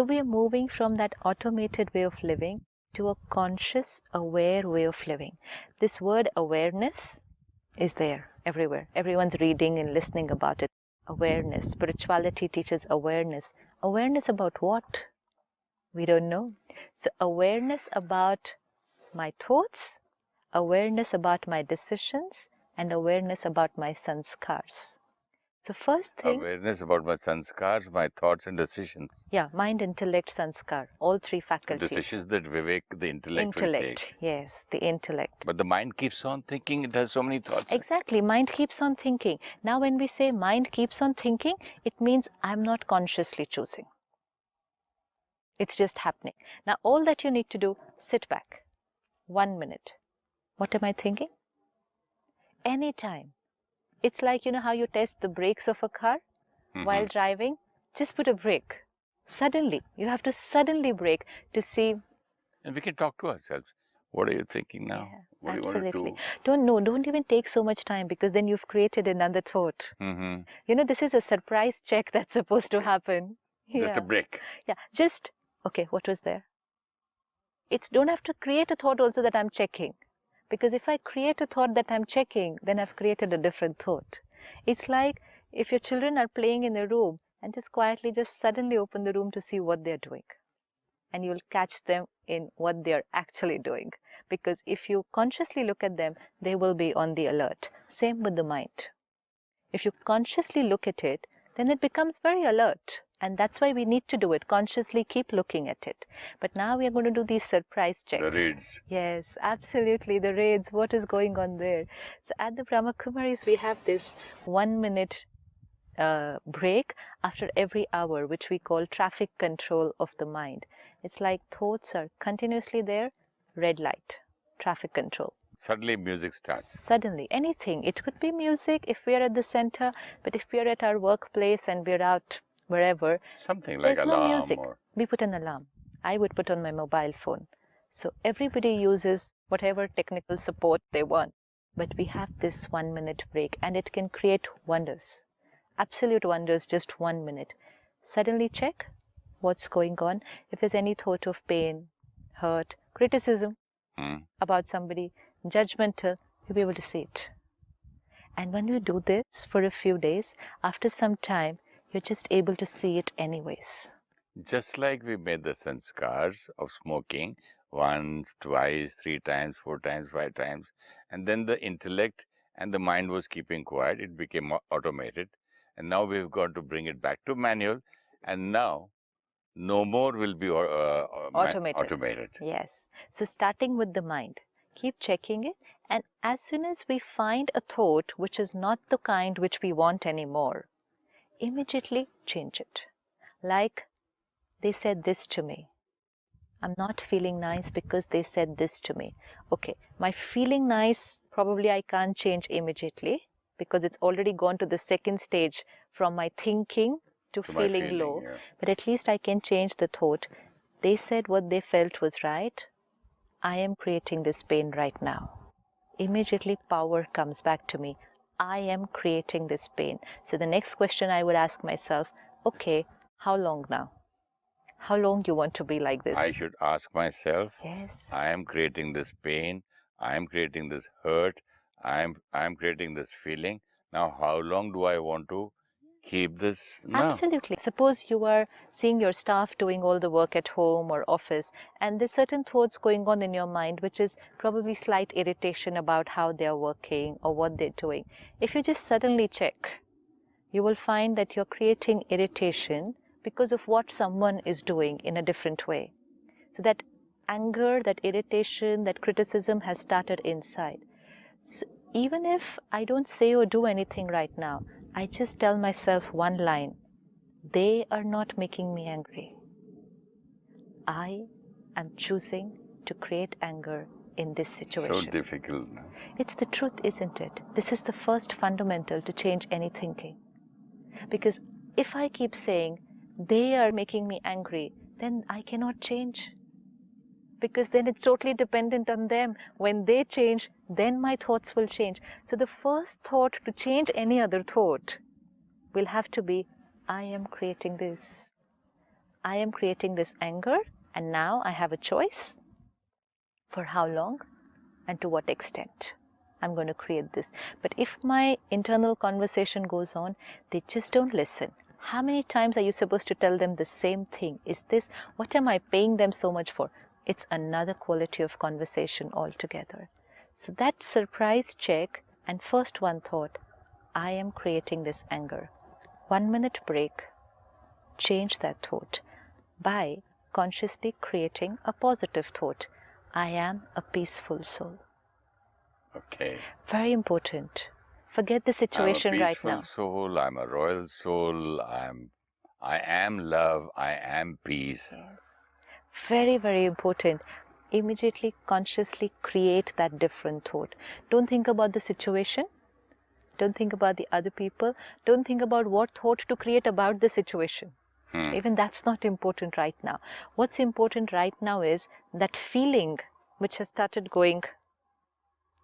So we are moving from that automated way of living to a conscious, aware way of living. This word awareness is there everywhere. Everyone's reading and listening about it. Awareness. Spirituality teaches awareness. Awareness about what? We don't know. So awareness about my thoughts, awareness about my decisions, and awareness about my sanskars. So first thing... Awareness about my sanskars, my thoughts and decisions. Yeah, mind, intellect, sanskar, all three faculties. Decisions that Vivek, the intellect will take. Yes, the intellect. But the mind keeps on thinking, it has so many thoughts. Exactly, mind keeps on thinking. Now when we say mind keeps on thinking, it means I'm not consciously choosing. It's just happening. Now all that you need to do, sit back. 1 minute. What am I thinking? Anytime. It's like, you know how you test the brakes of a car while driving? Just put a brake. Suddenly, you have to suddenly brake to see. And we can talk to ourselves. What are you thinking now? Yeah, what absolutely. do you want to do? Don't even take so much time, because then you've created another thought. You know, this is a surprise check that's supposed to happen. Just a break. Yeah, just, okay, what was there? Don't have to create a thought also that I'm checking. Because if I create a thought that I'm checking, then I've created a different thought. It's like if your children are playing in a room and just quietly just suddenly open the room to see what they're doing. And you'll catch them in what they're actually doing. Because if you consciously look at them, they will be on the alert. Same with the mind. If you consciously look at it, then it becomes very alert. And that's why we need to do it. Consciously keep looking at it. But now we are going to do these surprise checks. The raids. Yes, absolutely. The raids. What is going on there? So at the Brahma Kumaris, we have this 1 minute break after every hour, which we call traffic control of the mind. It's like thoughts are continuously there. Red light. Traffic control. Suddenly music starts. Suddenly, anything. It could be music if we are at the center, but if we are at our workplace and we're out wherever, something like there's no alarm music. Or... We put an alarm. I would put on my mobile phone. So everybody uses whatever technical support they want. But we have this 1 minute break, and it can create wonders. Absolute wonders, just 1 minute. Suddenly check what's going on. If there's any thought of pain, hurt, criticism about somebody, judgmental, you'll be able to see it. And when you do this for a few days, after some time, you're just able to see it anyways. Just like we made the sanskars of smoking once, twice, 3 times, 4 times, 5 times, and then the intellect and the mind was keeping quiet, it became automated. And now we've got to bring it back to manual, and now no more will be automated. Yes. So starting with the mind, keep checking it, and as soon as we find a thought which is not the kind which we want anymore, immediately change it. Like, they said this to me. I'm not feeling nice because they said this to me. Okay, my feeling nice, probably I can't change immediately because it's already gone to the second stage from my thinking to feeling low. Yeah. But at least I can change the thought. They said what they felt was right. I am creating this pain right now. Immediately power comes back to me. I am creating this pain. So the next question I would ask myself, okay, how long now? How long you want to be like this? I should ask myself, yes, I am creating this pain, I am creating this hurt, I am creating this feeling. Now how long do I want to keep this now? Absolutely. Suppose you are seeing your staff doing all the work at home or office, and there's certain thoughts going on in your mind, which is probably slight irritation about how they are working or what they're doing. If you just suddenly check, you will find that you're creating irritation because of what someone is doing in a different way. So that anger, that irritation, that criticism has started inside. So even if I don't say or do anything right now, I just tell myself one line, they are not making me angry. I am choosing to create anger in this situation. So difficult. It's the truth, isn't it? This is the first fundamental to change any thinking. Because if I keep saying, they are making me angry, then I cannot change. Because then it's totally dependent on them. When they change, then my thoughts will change. So the first thought to change any other thought will have to be, I am creating this. I am creating this anger, and now I have a choice for how long and to what extent I'm going to create this. But if my internal conversation goes on, they just don't listen. How many times are you supposed to tell them the same thing? Is this, what am I paying them so much for? It's another quality of conversation altogether. So that surprise check and first one thought, I am creating this anger. 1 minute break, change that thought by consciously creating a positive thought. I am a peaceful soul. Okay. Very important. Forget the situation right now. I'm a peaceful soul, I'm a royal soul, I am love, I am peace. Yes. Very, very important. Immediately, consciously create that different thought. Don't think about the situation. Don't think about the other people. Don't think about what thought to create about the situation. Even that's not important right now. What's important right now is that feeling which has started going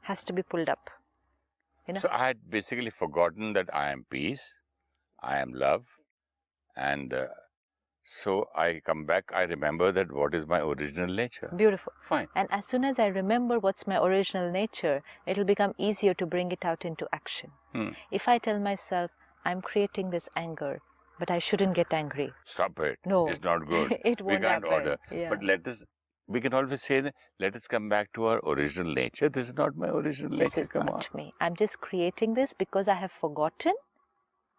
has to be pulled up. You know? So I had basically forgotten that I am peace, I am love, and so I come back, I remember that what is my original nature. Beautiful. Fine. And as soon as I remember what's my original nature, it'll become easier to bring it out into action. If I tell myself, I'm creating this anger, but I shouldn't get angry. Stop it. No. It's not good. It won't We can't happen. order. Yeah. But we can always say that, let us come back to our original nature. This is not my original nature. This is come not on. me. I'm just creating this because I have forgotten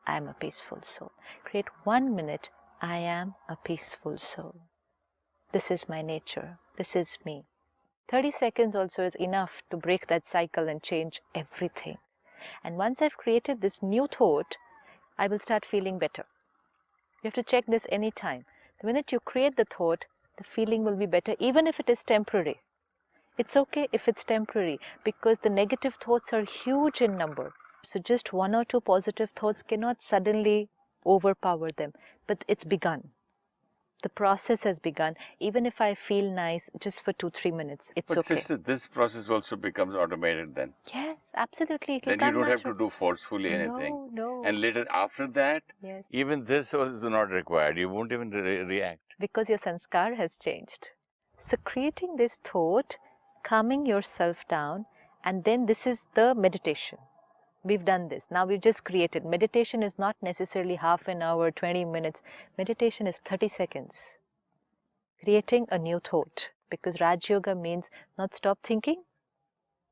I am a peaceful soul. Create 1 minute, I am a peaceful soul. This is my nature. This is me. 30 seconds also is enough to break that cycle and change everything. And once I've created this new thought, I will start feeling better. You have to check this anytime. The minute you create the thought, the feeling will be better, even if it is temporary. It's okay if it's temporary, because the negative thoughts are huge in number. So just 1 or 2 positive thoughts cannot suddenly overpower them, but it's begun. The process has begun. Even if I feel nice just for 2-3 minutes, it's But okay. sister, this process also becomes automated then. Yes, absolutely. Then you don't have to do forcefully anything. No. And later after that, Yes. even this is not required. You won't even react. Because your sanskar has changed. So creating this thought, calming yourself down, and then this is the meditation. We've done this. Now we've just created. Meditation is not necessarily half an hour, 20 minutes. Meditation is 30 seconds. Creating a new thought. Because Raj Yoga means not stop thinking,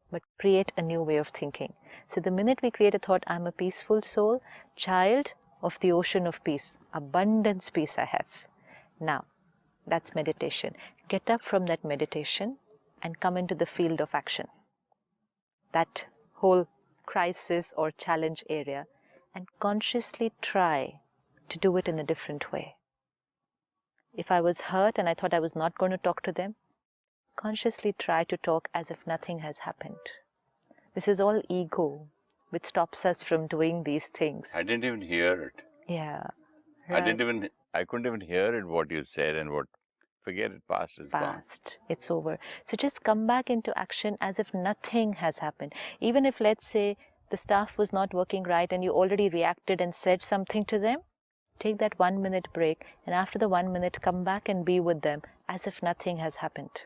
but create a new way of thinking. So the minute we create a thought, I'm a peaceful soul, child of the ocean of peace, abundance peace I have. Now, that's meditation. Get up from that meditation and come into the field of action. That whole crisis or challenge area, and consciously try to do it in a different way. If I was hurt and I thought I was not going to talk to them, consciously try to talk as if nothing has happened. This is all ego which stops us from doing these things. I didn't even hear it. Yeah. Right. I couldn't even hear it, what you said, and forget it, past is gone. Past, it's over. So just come back into action as if nothing has happened. Even if, let's say, the staff was not working right and you already reacted and said something to them, take that 1 minute break, and after the 1 minute, come back and be with them as if nothing has happened.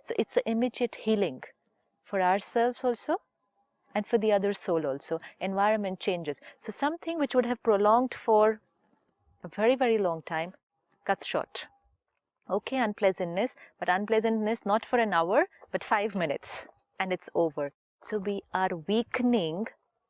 So it's an immediate healing for ourselves also and for the other soul also. Environment changes. So something which would have prolonged for a very, very long time cuts short. Okay, unpleasantness, but unpleasantness not for an hour, but 5 minutes, and it's over. So we are weakening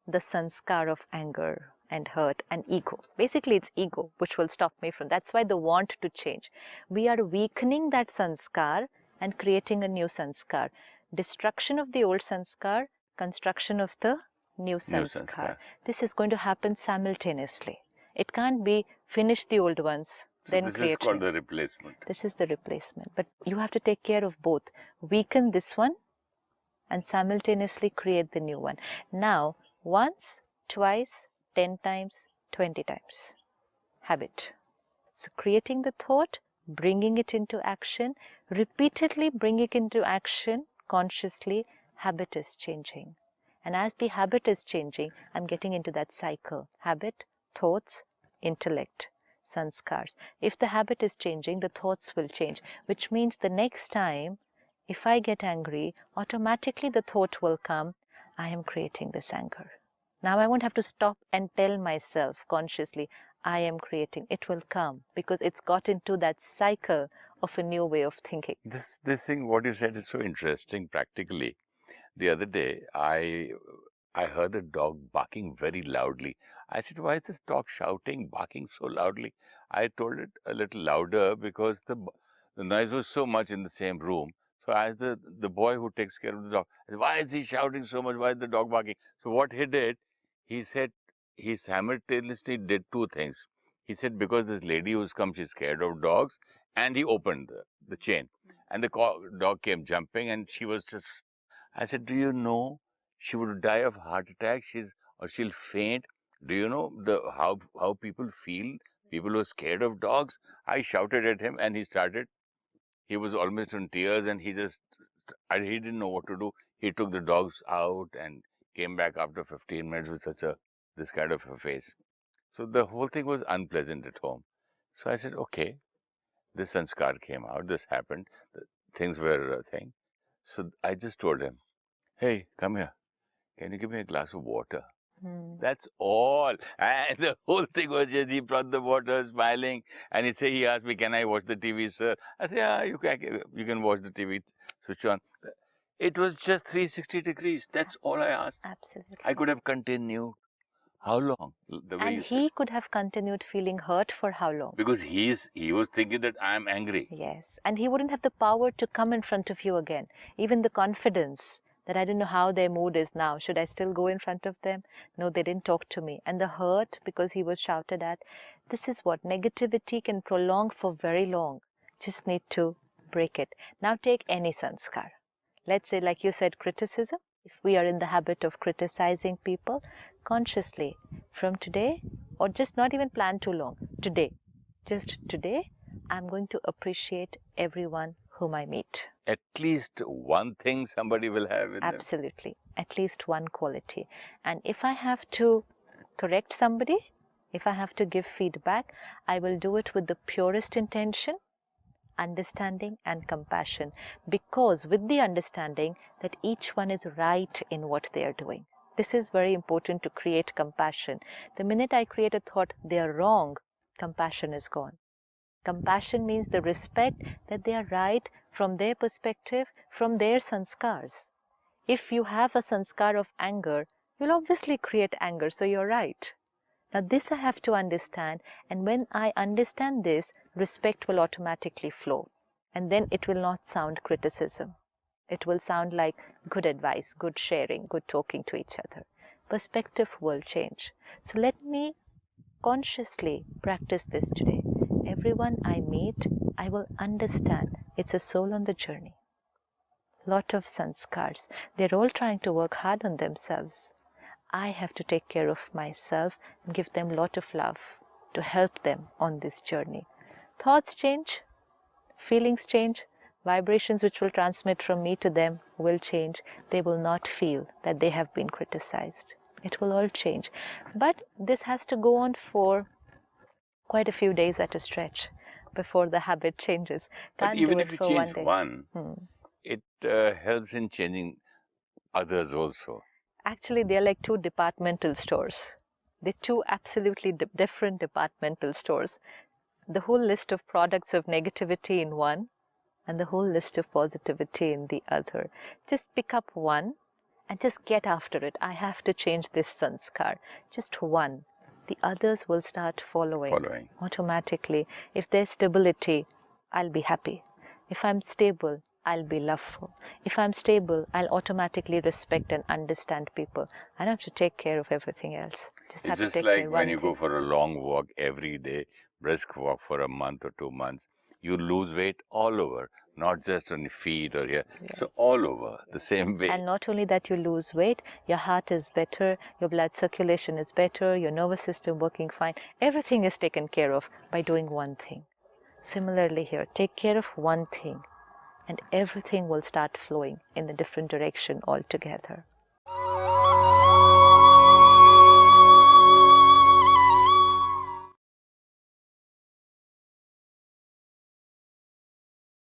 the sanskar of anger and hurt and ego. Basically, it's ego which will stop me from. That's why the want to change. We are weakening that sanskar and creating a new sanskar. Destruction of the old sanskar, construction of the new sanskar. This is going to happen simultaneously. It can't be finish the old ones. So Then this create is called new. the replacement. This is the replacement. But you have to take care of both. Weaken this one and simultaneously create the new one. Now, once, twice, 10 times, 20 times. Habit. So creating the thought, bringing it into action, repeatedly bringing it into action consciously, habit is changing. And as the habit is changing, I'm getting into that cycle. Habit, thoughts, intellect. sanskars. If the habit is changing, the thoughts will change, which means the next time if I get angry, automatically the thought will come, I am creating this anger. Now I won't have to stop and tell myself consciously, I am creating. It will come because it's got into that cycle of a new way of thinking. This thing, what you said is so interesting practically. The other day, I heard a dog barking very loudly. I said, why is this dog shouting, barking so loudly? I told it a little louder because the noise was so much in the same room. So I asked the boy who takes care of the dog, I said, why is he shouting so much? Why is the dog barking? So what he did, he said he simultaneously did two things. He said, because this lady who's come, she's scared of dogs, and he opened the chain. And the dog came jumping, and she was just, I said, do you know she would die of heart attack? She'll faint. Do you know how people feel? People who are scared of dogs. I shouted at him, and he was almost in tears, and he didn't know what to do. He took the dogs out and came back after 15 minutes with this kind of a face. So the whole thing was unpleasant at home. So I said, okay, this sanskar came out, this happened, things were a thing. So I just told him, hey, come here. Can you give me a glass of water? That's all. And the whole thing was just he brought the water, smiling, and he asked me, can I watch the TV, sir? I said, yeah, you can watch the TV, switch on. It was just 360 degrees. That's all I asked. Absolutely. I could have continued. How long? And he could have continued feeling hurt for how long? Because he was thinking that I'm angry. Yes. And he wouldn't have the power to come in front of you again. Even the confidence that I don't know how their mood is now. Should I still go in front of them? No, they didn't talk to me. And the hurt because he was shouted at. This is what negativity can prolong for very long. Just need to break it. Now take any sanskar. Let's say, like you said, criticism. If we are in the habit of criticizing people, consciously, from today, or just not even plan too long, just today, I'm going to appreciate everyone whom I meet. At least one thing somebody will have in them. Absolutely. At least one quality. And if I have to correct somebody, if I have to give feedback, I will do it with the purest intention, understanding and compassion, because with the understanding that each one is right in what they are doing. This is very important to create compassion. The minute I create a thought, they are wrong, compassion is gone. Compassion means the respect that they are right from their perspective, from their sanskars. If you have a sanskar of anger, you'll obviously create anger, so you're right. Now this I have to understand, and when I understand this, respect will automatically flow, and then it will not sound criticism. It will sound like good advice, good sharing, good talking to each other. Perspective will change. So let me consciously practice this today. Everyone I meet, I will understand it's a soul on the journey. Lot of sanskars. They're all trying to work hard on themselves. I have to take care of myself and give them lot of love to help them on this journey. Thoughts change, feelings change, vibrations which will transmit from me to them will change. They will not feel that they have been criticized. It will all change. But this has to go on for quite a few days at a stretch before the habit changes. But Can't even do if it you for one change day. one, it helps in changing others also. Actually, they're like two departmental stores. They're two absolutely different departmental stores. The whole list of products of negativity in one and the whole list of positivity in the other. Just pick up one and just get after it. I have to change this sanskar. Just one. The others will start following automatically. If there's stability, I'll be happy. If I'm stable, I'll be loveful. If I'm stable, I'll automatically respect and understand people. I don't have to take care of everything else. It's just like when you go for a long walk every day, brisk walk for a month or 2 months, you lose weight all over, not just on your feet or here. Yes. So all over, the same way. And not only that you lose weight, your heart is better, your blood circulation is better, your nervous system working fine. Everything is taken care of by doing one thing. Similarly here, take care of one thing and everything will start flowing in a different direction altogether.